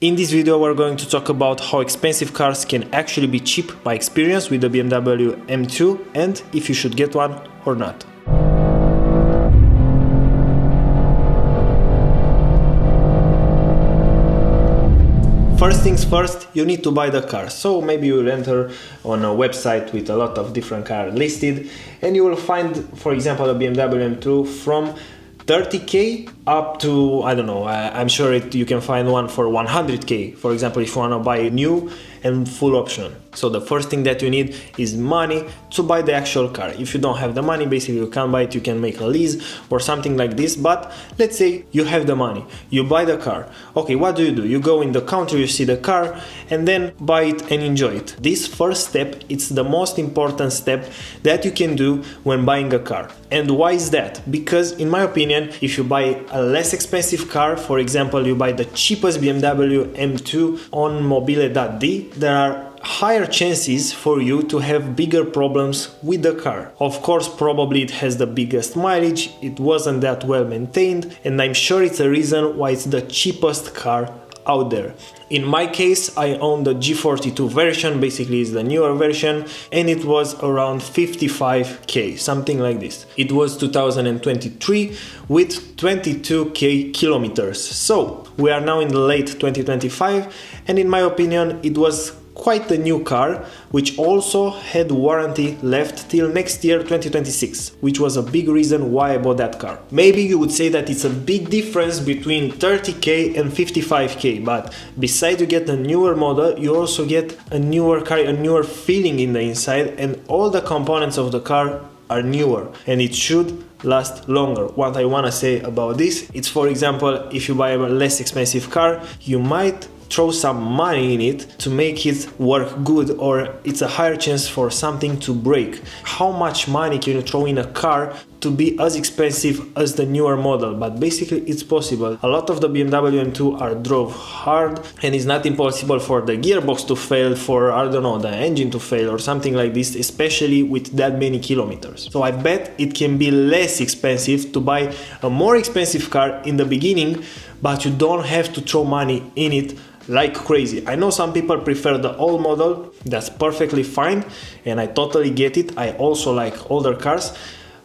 In this video we're going to talk about how expensive cars can actually be cheap, my experience with the BMW M2, and if you should get one or not. First things first, you need to buy the car. So maybe you will enter on a website with a lot of different cars listed, and you will find, for example, a BMW M2 from 30k up to, I don't know, I'm sure you can find one for 100k, for example, if you want to buy a new and full option. So the first thing that you need is money to buy the actual car. If you don't have the money, basically you can't buy it, you can make a lease or something like this. But let's say you have the money, you buy the car. Okay, what do? You go in the counter, you see the car, and then buy it and enjoy it. This first step, it's the most important step that you can do when buying a car. And why is that? Because in my opinion, if you buy a less expensive car, for example, you buy the cheapest BMW M2 on mobile.de, there are higher chances for you to have bigger problems with the car. Of course, probably it has the biggest mileage, it wasn't that well maintained, and I'm sure it's a reason why it's the cheapest car out there. In my case, I own the G42 version, basically it's the newer version, and it was around 55k, something like this. It was 2023 with 22k kilometers. So we are now in the late 2025, and in my opinion, it was quite a new car, which also had warranty left till next year 2026, which was a big reason why I bought that car. Maybe you would say that it's a big difference between 30k and 55k, but besides you get a newer model, you also get a newer car, a newer feeling in the inside, and all the components of the car are newer, and it should last longer. What I want to say about this, it's, for example, if you buy a less expensive car, you might throw some money in it to make it work good, or it's a higher chance for something to break. How much money can you throw in a car to be as expensive as the newer model? But basically it's possible. A lot of the BMW M2 are drove hard, and it's not impossible for the gearbox to fail, for, I don't know, the engine to fail or something like this, especially with that many kilometers. So I bet it can be less expensive to buy a more expensive car in the beginning, but you don't have to throw money in it like crazy. I know some people prefer the old model, that's perfectly fine, and I totally get it. I also like older cars,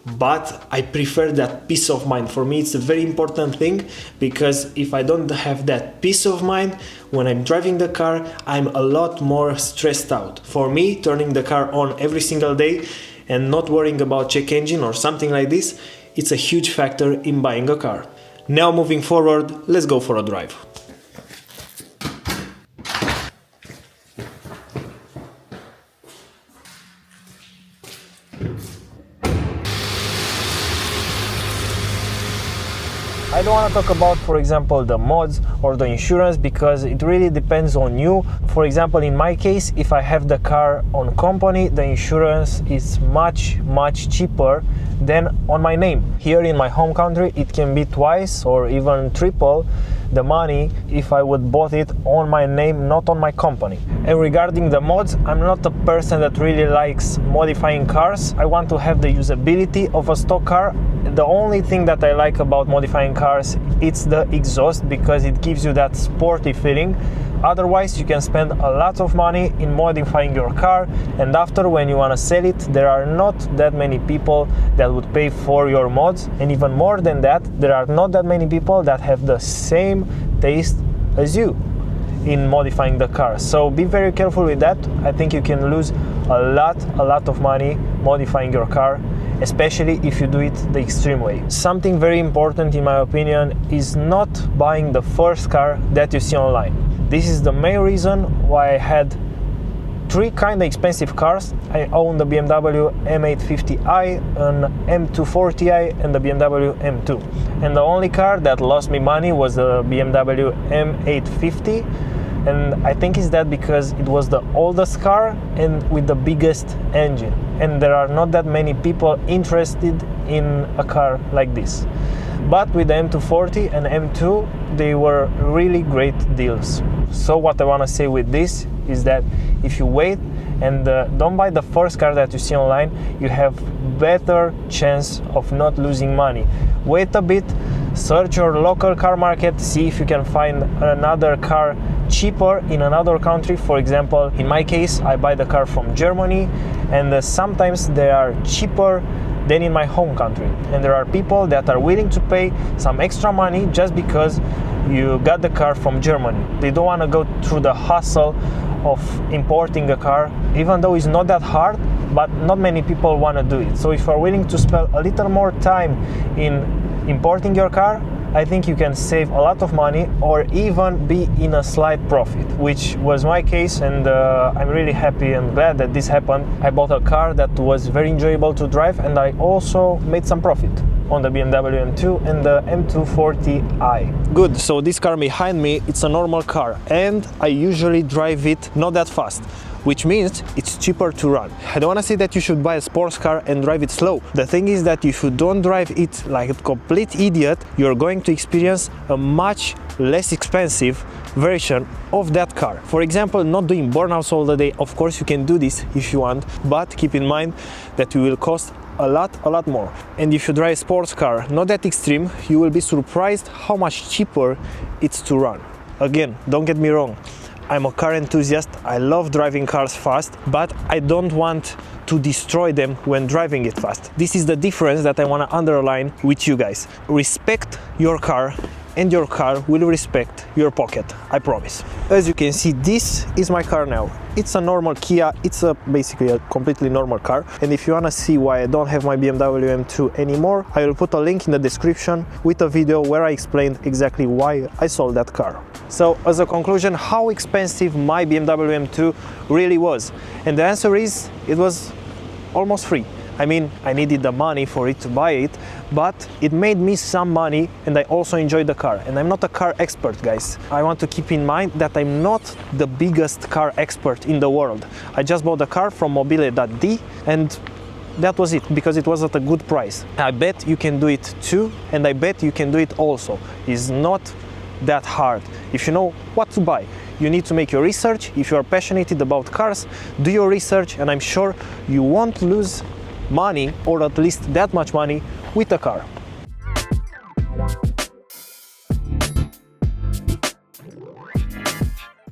but I prefer that peace of mind. For me, it's a very important thing, because if I don't have that peace of mind when I'm driving the car, I'm a lot more stressed out. For me, turning the car on every single day and not worrying about check engine or something like this, it's a huge factor in buying a car. Now moving forward, let's go for a drive. I don't want to talk about, for example, the mods or the insurance, because it really depends on you. For example, in my case, if I have the car on company, the insurance is much cheaper than on my name. Here in my home country, it can be twice or even triple the money if I would bought it on my name, not on my company. And regarding the mods, I'm not a person that really likes modifying cars. I want to have the usability of a stock car. The only thing that I like about modifying cars, it's the exhaust, because it gives you that sporty feeling. Otherwise, you can spend a lot of money in modifying your car, and after, when you want to sell it, there are not that many people that would pay for your mods. And even more than that, there are not that many people that have the same taste as you in modifying the car. So be very careful with that. I think you can lose a lot of money modifying your car, especially if you do it the extreme way. Something very important, in my opinion, is not buying the first car that you see online. This is the main reason why I had three kinda expensive cars. I own the BMW M850i, an M240i, and the BMW M2. And the only car that lost me money was the BMW M850. And I think it's that because it was the oldest car and with the biggest engine. And there are not that many people interested in a car like this. But with the M240 and M2, they were really great deals. So what I want to say with this is that if you wait and don't buy the first car that you see online, you have better chance of not losing money. Wait a bit, search your local car market, see if you can find another car cheaper in another country. For example, in my case, I buy the car from Germany, and sometimes they are cheaper than in my home country. And there are people that are willing to pay some extra money just because you got the car from Germany. They don't want to go through the hassle of importing a car, even though it's not that hard, but not many people want to do it. So if you are willing to spend a little more time in importing your car, I think you can save a lot of money or even be in a slight profit, which was my case, and I'm really happy and glad that this happened. I bought a car that was very enjoyable to drive, and I also made some profit on the BMW M2 and the M240i. Good, so this car behind me, it's a normal car, and I usually drive it not that fast, which means it's cheaper to run. I don't want to say that you should buy a sports car and drive it slow. The thing is that if you don't drive it like a complete idiot, you're going to experience a much less expensive version of that car. For example, not doing burnouts all the day. Of course you can do this if you want, but keep in mind that you will cost a lot more. And if you drive a sports car, not that extreme, you will be surprised how much cheaper it's to run. Again, don't get me wrong, I'm a car enthusiast, I love driving cars fast, but I don't want to destroy them when driving it fast. This is the difference that I want to underline with you guys. Respect your car, and your car will respect your pocket, I promise. As you can see, this is my car now. It's a normal Kia, it's basically a completely normal car. And if you want to see why I don't have my BMW M2 anymore, I will put a link in the description with a video where I explained exactly why I sold that car. So as a conclusion, how expensive my BMW M2 really was? And the answer is, it was almost free. I mean, I needed the money for it to buy it, but it made me some money, and I also enjoyed the car. And I'm not a car expert, guys. I want to keep in mind that I'm not the biggest car expert in the world. I just bought the car from mobile.d, and that was it, because it was at a good price. I bet you can do it too, and I bet you can do it also. It's not that hard. If you know what to buy, you need to make your research. If you are passionate about cars, do your research, and I'm sure you won't lose money, or at least that much money, with a car.